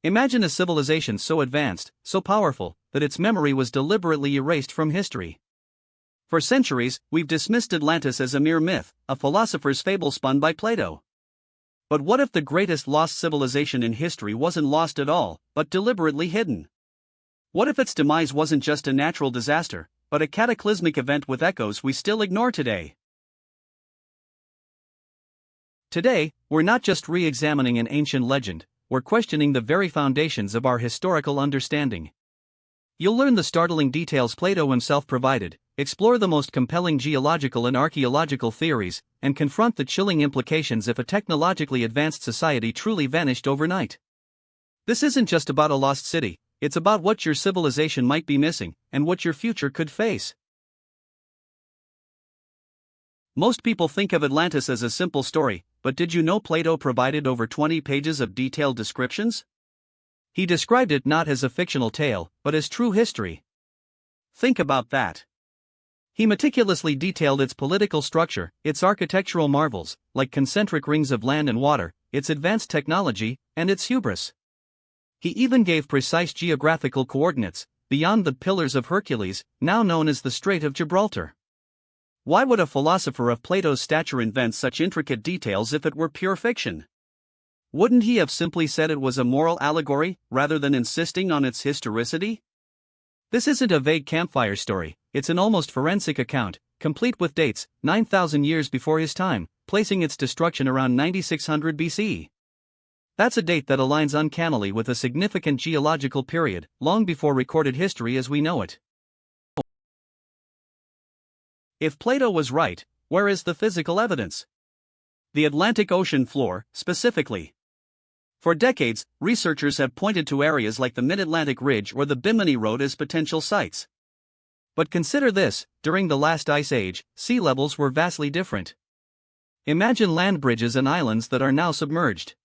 Imagine a civilization so advanced, so powerful, that its memory was deliberately erased from history. For centuries, we've dismissed Atlantis as a mere myth, a philosopher's fable spun by Plato. But what if the greatest lost civilization in history wasn't lost at all, but deliberately hidden? What if its demise wasn't just a natural disaster, but a cataclysmic event with echoes we still ignore today? Today, we're not just re-examining an ancient legend, we're questioning the very foundations of our historical understanding. You'll learn the startling details Plato himself provided, explore the most compelling geological and archaeological theories, and confront the chilling implications if a technologically advanced society truly vanished overnight. This isn't just about a lost city, it's about what your civilization might be missing, and what your future could face. Most people think of Atlantis as a simple story, but did you know Plato provided over 20 pages of detailed descriptions? He described it not as a fictional tale, but as true history. Think about that. He meticulously detailed its political structure, its architectural marvels, like concentric rings of land and water, its advanced technology, and its hubris. He even gave precise geographical coordinates, beyond the Pillars of Hercules, now known as the Strait of Gibraltar. Why would a philosopher of Plato's stature invent such intricate details if it were pure fiction? Wouldn't he have simply said it was a moral allegory, rather than insisting on its historicity? This isn't a vague campfire story, it's an almost forensic account, complete with dates, 9,000 years before his time, placing its destruction around 9600 BCE. That's a date that aligns uncannily with a significant geological period, long before recorded history as we know it. If Plato was right, where is the physical evidence? The Atlantic Ocean floor, specifically. For decades, researchers have pointed to areas like the Mid-Atlantic Ridge or the Bimini Road as potential sites. But consider this, during the last ice age, sea levels were vastly different. Imagine land bridges and islands that are now submerged.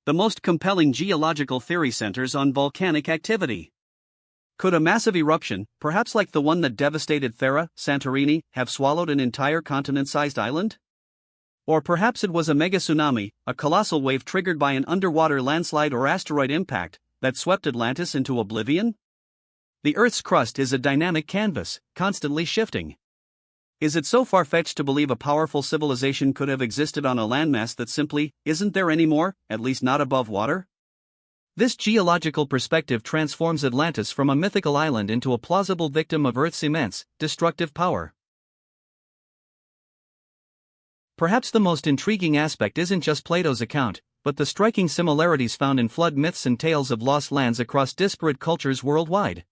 The most compelling geological theory centers on volcanic activity. Could a massive eruption, perhaps like the one that devastated Thera, Santorini, have swallowed an entire continent-sized island? Or perhaps it was a mega tsunami, a colossal wave triggered by an underwater landslide or asteroid impact, that swept Atlantis into oblivion? The Earth's crust is a dynamic canvas, constantly shifting. Is it so far-fetched to believe a powerful civilization could have existed on a landmass that simply isn't there anymore, at least not above water? This geological perspective transforms Atlantis from a mythical island into a plausible victim of Earth's immense, destructive power. Perhaps the most intriguing aspect isn't just Plato's account, but the striking similarities found in flood myths and tales of lost lands across disparate cultures worldwide.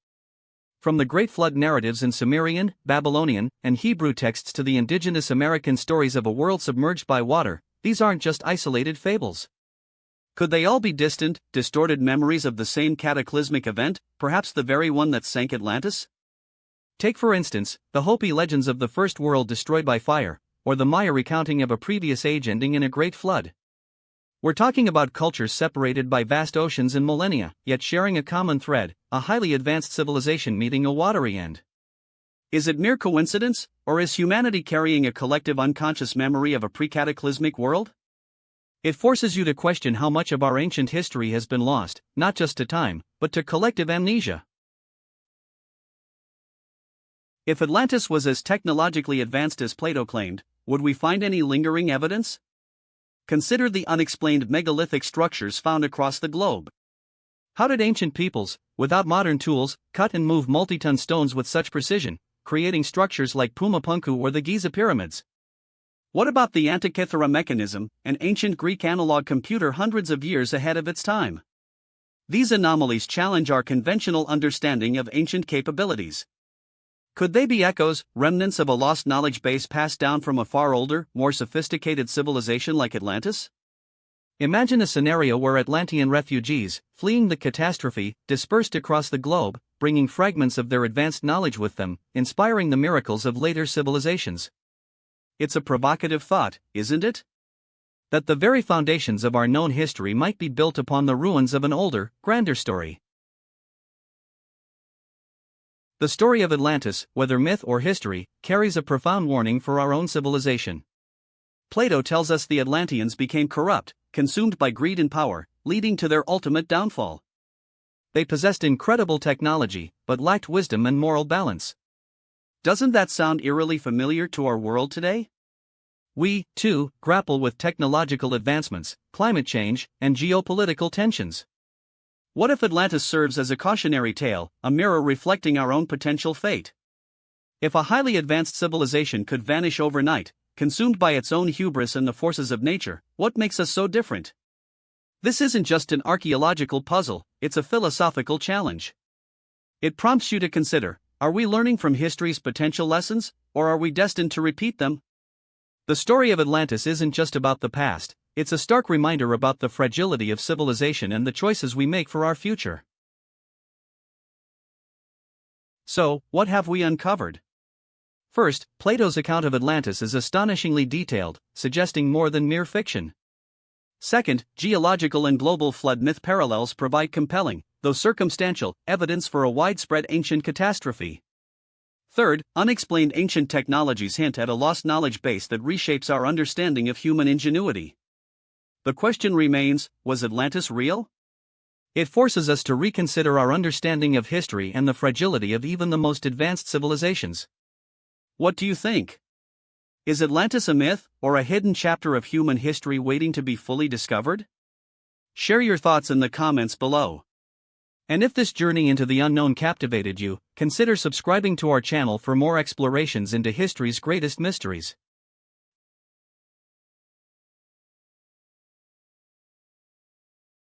From the Great Flood narratives in Sumerian, Babylonian, and Hebrew texts to the indigenous American stories of a world submerged by water, these aren't just isolated fables. Could they all be distant, distorted memories of the same cataclysmic event, perhaps the very one that sank Atlantis? Take for instance, the Hopi legends of the first world destroyed by fire, or the Maya recounting of a previous age ending in a great flood. We're talking about cultures separated by vast oceans and millennia, yet sharing a common thread, a highly advanced civilization meeting a watery end. Is it mere coincidence, or is humanity carrying a collective unconscious memory of a pre-cataclysmic world? It forces you to question how much of our ancient history has been lost, not just to time, but to collective amnesia. If Atlantis was as technologically advanced as Plato claimed, would we find any lingering evidence? Consider the unexplained megalithic structures found across the globe. How did ancient peoples, without modern tools, cut and move multi-ton stones with such precision, creating structures like Pumapunku or the Giza pyramids? What about the Antikythera mechanism, an ancient Greek analog computer hundreds of years ahead of its time? These anomalies challenge our conventional understanding of ancient capabilities. Could they be echoes, remnants of a lost knowledge base passed down from a far older, more sophisticated civilization like Atlantis? Imagine a scenario where Atlantean refugees, fleeing the catastrophe, dispersed across the globe, bringing fragments of their advanced knowledge with them, inspiring the miracles of later civilizations. It's a provocative thought, isn't it? That the very foundations of our known history might be built upon the ruins of an older, grander story. The story of Atlantis, whether myth or history, carries a profound warning for our own civilization. Plato tells us the Atlanteans became corrupt, consumed by greed and power, leading to their ultimate downfall. They possessed incredible technology, but lacked wisdom and moral balance. Doesn't that sound eerily familiar to our world today? We, too, grapple with technological advancements, climate change, and geopolitical tensions. What if Atlantis serves as a cautionary tale, a mirror reflecting our own potential fate? If a highly advanced civilization could vanish overnight, consumed by its own hubris and the forces of nature, what makes us so different? This isn't just an archaeological puzzle, it's a philosophical challenge. It prompts you to consider, are we learning from history's potential lessons, or are we destined to repeat them? The story of Atlantis isn't just about the past, it's a stark reminder about the fragility of civilization and the choices we make for our future. So, what have we uncovered? First, Plato's account of Atlantis is astonishingly detailed, suggesting more than mere fiction. Second, geological and global flood myth parallels provide compelling, though circumstantial, evidence for a widespread ancient catastrophe. Third, unexplained ancient technologies hint at a lost knowledge base that reshapes our understanding of human ingenuity. The question remains, was Atlantis real? It forces us to reconsider our understanding of history and the fragility of even the most advanced civilizations. What do you think? Is Atlantis a myth, or a hidden chapter of human history waiting to be fully discovered? Share your thoughts in the comments below. And if this journey into the unknown captivated you, consider subscribing to our channel for more explorations into history's greatest mysteries.